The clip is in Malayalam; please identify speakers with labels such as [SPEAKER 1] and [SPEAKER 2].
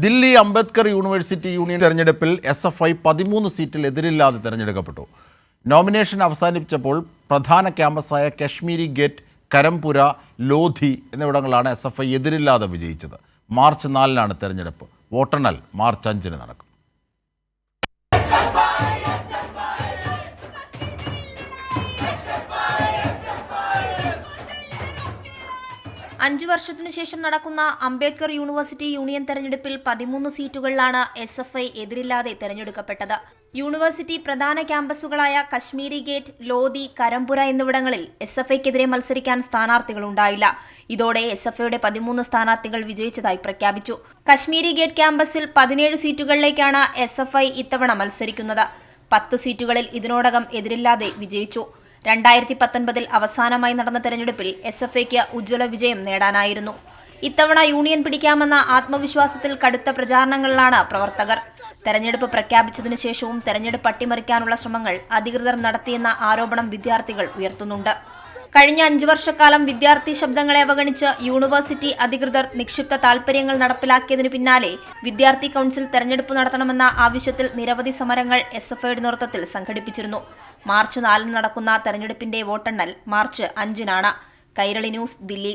[SPEAKER 1] ദില്ലി അംബേദ്കർ യൂണിവേഴ്സിറ്റി യൂണിയൻ തെരഞ്ഞെടുപ്പിൽ SFI 13 സീറ്റിൽ എതിരില്ലാതെ തെരഞ്ഞെടുക്കപ്പെട്ടു. നോമിനേഷൻ അവസാനിപ്പിച്ചപ്പോൾ പ്രധാന ക്യാമ്പസായ കശ്മീരി ഗേറ്റ്, കരംപുര, ലോധി എന്നിവിടങ്ങളാണ് SFI എതിരില്ലാതെ വിജയിച്ചത്. മാർച്ച് 4-നാണ് തെരഞ്ഞെടുപ്പ്. വോട്ടെണ്ണൽ മാർച്ച് 5-ന് നടക്കും.
[SPEAKER 2] അഞ്ചു വർഷത്തിനു ശേഷം നടക്കുന്ന അംബേദ്കർ യൂണിവേഴ്സിറ്റി യൂണിയൻ തെരഞ്ഞെടുപ്പിൽ 13 സീറ്റുകളിലാണ് SFI എതിരില്ലാതെ തെരഞ്ഞെടുക്കപ്പെട്ടത്. യൂണിവേഴ്സിറ്റി പ്രധാന ക്യാമ്പസുകളായ കശ്മീരി ഗേറ്റ്, ലോധി, കരംപുര എന്നിവിടങ്ങളിൽ SFIക്കെതിരെ മത്സരിക്കാൻ സ്ഥാനാർത്ഥികളുണ്ടായില്ല. ഇതോടെ SFIയുടെ 13 സ്ഥാനാർത്ഥികൾ വിജയിച്ചതായി പ്രഖ്യാപിച്ചു. കശ്മീരി ഗേറ്റ് ക്യാമ്പസിൽ 17 സീറ്റുകളിലേക്കാണ് SFI ഇത്തവണ മത്സരിക്കുന്നത്. 10 സീറ്റുകളിൽ ഇതിനോടകം എതിരില്ലാതെ വിജയിച്ചു. 2019 അവസാനമായി നടന്ന തെരഞ്ഞെടുപ്പിൽ SFIക്ക് ഉജ്ജ്വല വിജയം നേടാനായിരുന്നു. ഇത്തവണ യൂണിയൻ പിടിക്കാമെന്ന ആത്മവിശ്വാസത്തിൽ കടുത്ത പ്രചാരണങ്ങളിലാണ് പ്രവർത്തകർ. തെരഞ്ഞെടുപ്പ് പ്രഖ്യാപിച്ചതിനു ശേഷവും തെരഞ്ഞെടുപ്പ് അട്ടിമറിക്കാനുള്ള ശ്രമങ്ങൾ അധികൃതർ നടത്തിയെന്ന ആരോപണം വിദ്യാർത്ഥികൾ ഉയർത്തുന്നുണ്ട്. കഴിഞ്ഞ 5 വർഷക്കാലം വിദ്യാർത്ഥി ശബ്ദങ്ങളെ അവഗണിച്ച് യൂണിവേഴ്സിറ്റി അധികൃതർ നിക്ഷിപ്ത താൽപര്യങ്ങൾ നടപ്പിലാക്കിയതിനു പിന്നാലെ വിദ്യാർത്ഥി കൗൺസിൽ തെരഞ്ഞെടുപ്പ് നടത്തണമെന്ന ആവശ്യത്തിൽ നിരവധി സമരങ്ങൾ SFIയുടെ നേതൃത്വത്തിൽ സംഘടിപ്പിച്ചിരുന്നു. മാർച്ച് 4-ന് നടക്കുന്ന തെരഞ്ഞെടുപ്പിന്റെ വോട്ടെണ്ണൽ മാർച്ച് 5-നാണ്. കൈരളി ന്യൂസ്, ദില്ലി.